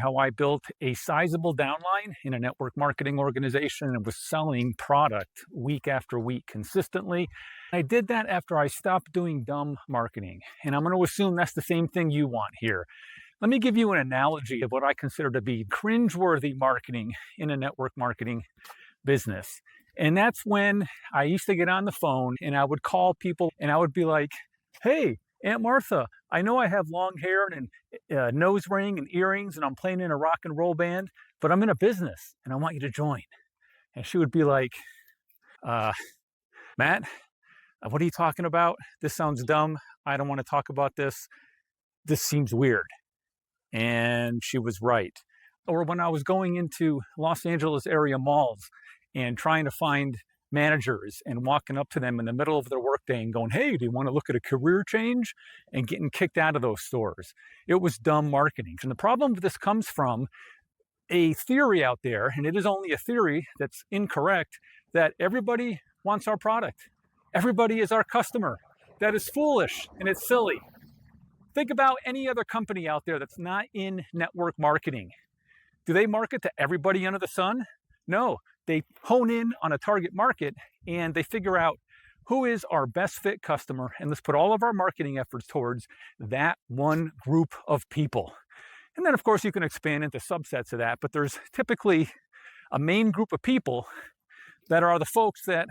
how I built a sizable downline in a network marketing organization and was selling product week after week consistently. I did that after I stopped doing dumb marketing. And I'm going to assume that's the same thing you want here. Let me give you an analogy of what I consider to be cringeworthy marketing in a network marketing business. And that's when I used to get on the phone and I would call people and I would be like, hey, Aunt Martha, I know I have long hair and a nose ring and earrings and I'm playing in a rock and roll band, but I'm in a business and I want you to join. And she would be like, Matt, what are you talking about? This sounds dumb. I don't want to talk about this. This seems weird. And she was right. Or when I was going into Los Angeles area malls and trying to find managers and walking up to them in the middle of their workday and going, hey, do you want to look at a career change? And getting kicked out of those stores. It was dumb marketing. And the problem with this comes from a theory out there, and it is only a theory that's incorrect, that everybody wants our product. Everybody is our customer. That is foolish and it's silly. Think about any other company out there that's not in network marketing. Do they market to everybody under the sun? No, they hone in on a target market and they figure out who is our best fit customer, and let's put all of our marketing efforts towards that one group of people. And then of course you can expand into subsets of that, but there's typically a main group of people that are the folks that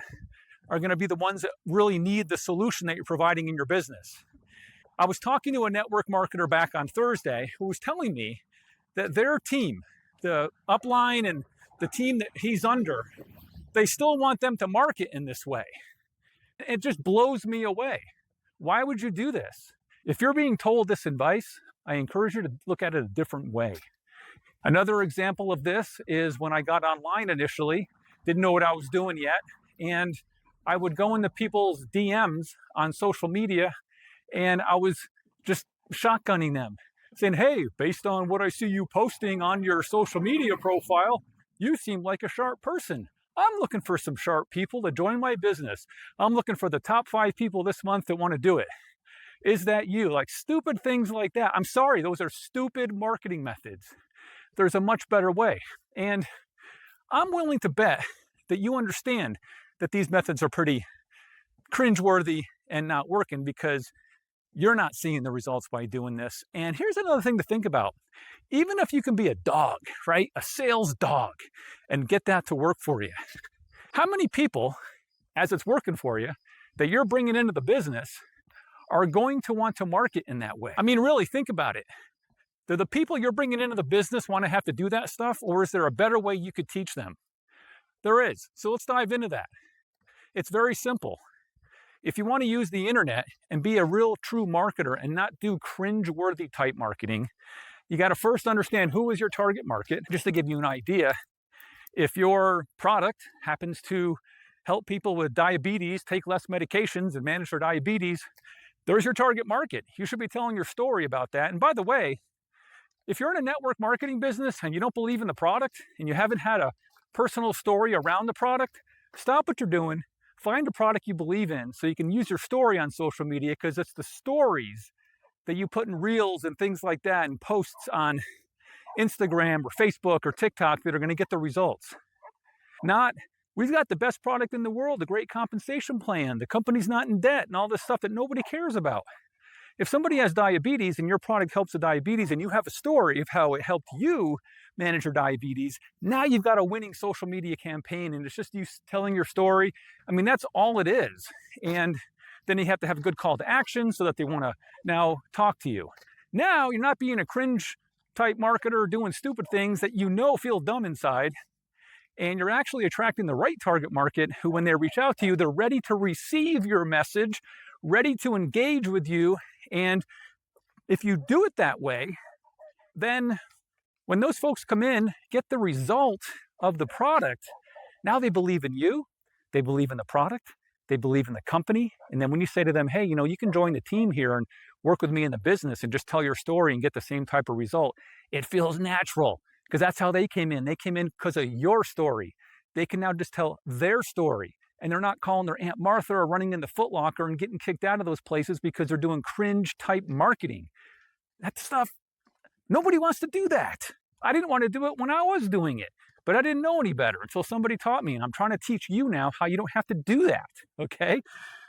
are going to be the ones that really need the solution that you're providing in your business. I was talking to a network marketer back on Thursday who was telling me that their team, the upline and the team that he's under, they still want them to market in this way. It just blows me away. Why would you do this? If you're being told this advice, I encourage you to look at it a different way. Another example of this is when I got online initially, didn't know what I was doing yet, and I would go into people's DMs on social media and I was just shotgunning them, saying, hey, based on what I see you posting on your social media profile, you seem like a sharp person. I'm looking for some sharp people to join my business. I'm looking for the top 5 people this month that want to do it. Is that you? Like stupid things like that. I'm sorry, those are stupid marketing methods. There's a much better way. And I'm willing to bet that you understand that these methods are pretty cringeworthy and not working because you're not seeing the results by doing this. And here's another thing to think about. Even if you can be a dog, right? A sales dog, and get that to work for you. How many people, as it's working for you, that you're bringing into the business are going to want to market in that way? I mean, really think about it. Do the people you're bringing into the business want to have to do that stuff, or is there a better way you could teach them? There is. So let's dive into that. It's very simple. If you want to use the internet and be a real true marketer and not do cringe-worthy type marketing, you got to first understand who is your target market. Just to give you an idea, if your product happens to help people with diabetes take less medications and manage their diabetes, there's your target market. You should be telling your story about that. And by the way, if you're in a network marketing business and you don't believe in the product and you haven't had a personal story around the product, stop what you're doing. Find a product you believe in so you can use your story on social media, because it's the stories that you put in reels and things like that and posts on Instagram or Facebook or TikTok that are going to get the results. Not, we've got the best product in the world, the great compensation plan, the company's not in debt, and all this stuff that nobody cares about. If somebody has diabetes and your product helps the diabetes and you have a story of how it helped you manage your diabetes, now you've got a winning social media campaign and it's just you telling your story. I mean, that's all it is. And then you have to have a good call to action so that they want to now talk to you. Now you're not being a cringe type marketer doing stupid things that you know feel dumb inside. And you're actually attracting the right target market who, when they reach out to you, they're ready to receive your message, ready to engage with you. And if you do it that way, then when those folks come in, get the result of the product, now they believe in you, they believe in the product, they believe in the company. And then when you say to them, hey, you know, you can join the team here and work with me in the business and just tell your story and get the same type of result, it feels natural because that's how they came in. They came in because of your story. They can now just tell their story. And they're not calling their Aunt Martha or running into Foot Locker and getting kicked out of those places because they're doing cringe type marketing. That stuff, nobody wants to do that. I didn't want to do it when I was doing it, but I didn't know any better until somebody taught me. And I'm trying to teach you now how you don't have to do that. Okay.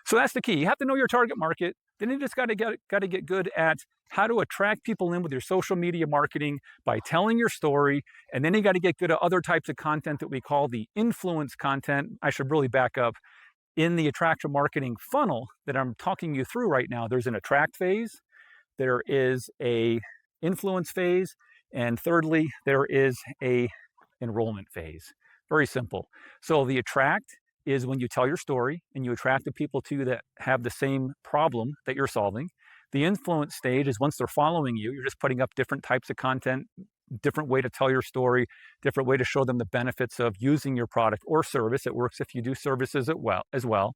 So that's the key. You have to know your target market. Then you just got to get good at how to attract people in with your social media marketing by telling your story. And then you got to get good at other types of content that we call the influence content. I should really back up. In the attraction marketing funnel that I'm talking you through right now, there's an attract phase, there is a influence phase, and thirdly, there is a enrollment phase. Very simple. So the attract is when you tell your story and you attract the people to you that have the same problem that you're solving. The influence stage is once they're following you, you're just putting up different types of content, different way to tell your story, different way to show them the benefits of using your product or service. It works if you do services as well.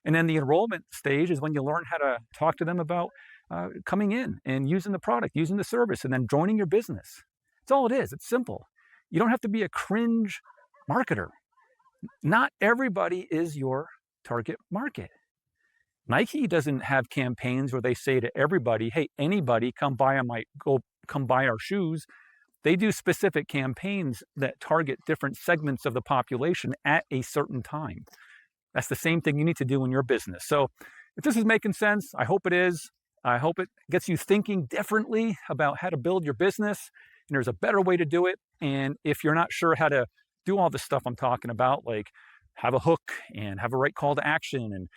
And then the enrollment stage is when you learn how to talk to them about coming in and using the product, using the service, and then joining your business. That's all it is. It's simple. You don't have to be a cringe marketer. Not everybody is your target market. Nike doesn't have campaigns where they say to everybody, hey, anybody come buy our shoes. They do specific campaigns that target different segments of the population at a certain time. That's the same thing you need to do in your business. So if this is making sense, I hope it is. I hope it gets you thinking differently about how to build your business. And there's a better way to do it. And if you're not sure how to do all the stuff I'm talking about, like have a hook and have a right call to action and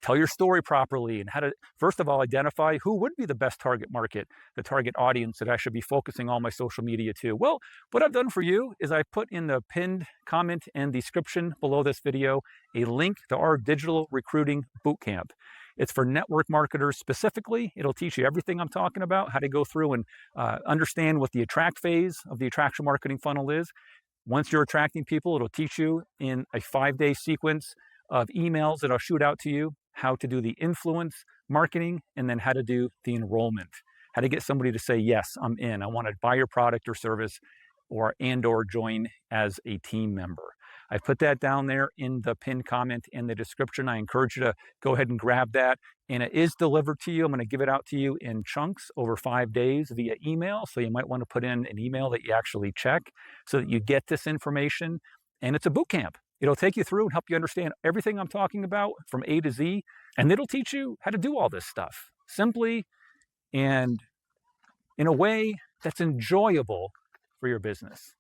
tell your story properly, and how to, first of all, identify who would be the best target market, the target audience that I should be focusing all my social media to. Well, what I've done for you is I put in the pinned comment and description below this video a link to our digital recruiting bootcamp. It's for network marketers specifically. It'll teach you everything I'm talking about, how to go through and understand what the attract phase of the attraction marketing funnel is. Once you're attracting people, it'll teach you in a 5-day sequence of emails that I'll shoot out to you how to do the influence marketing, and then how to do the enrollment, how to get somebody to say, yes, I'm in. I want to buy your product or service or join as a team member. I put that down there in the pinned comment in the description. I encourage you to go ahead and grab that. And it is delivered to you. I'm going to give it out to you in chunks over 5 days via email. So you might want to put in an email that you actually check so that you get this information. And it's a boot camp. It'll take you through and help you understand everything I'm talking about from A to Z. And it'll teach you how to do all this stuff simply and in a way that's enjoyable for your business.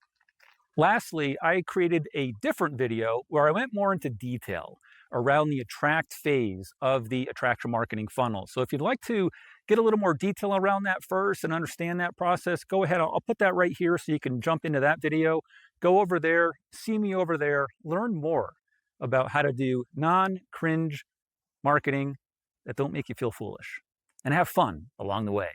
Lastly, I created a different video where I went more into detail around the attract phase of the attraction marketing funnel. So if you'd like to get a little more detail around that first and understand that process, go ahead. I'll put that right here so you can jump into that video. Go over there, see me over there, learn more about how to do non-cringe marketing that don't make you feel foolish, and have fun along the way.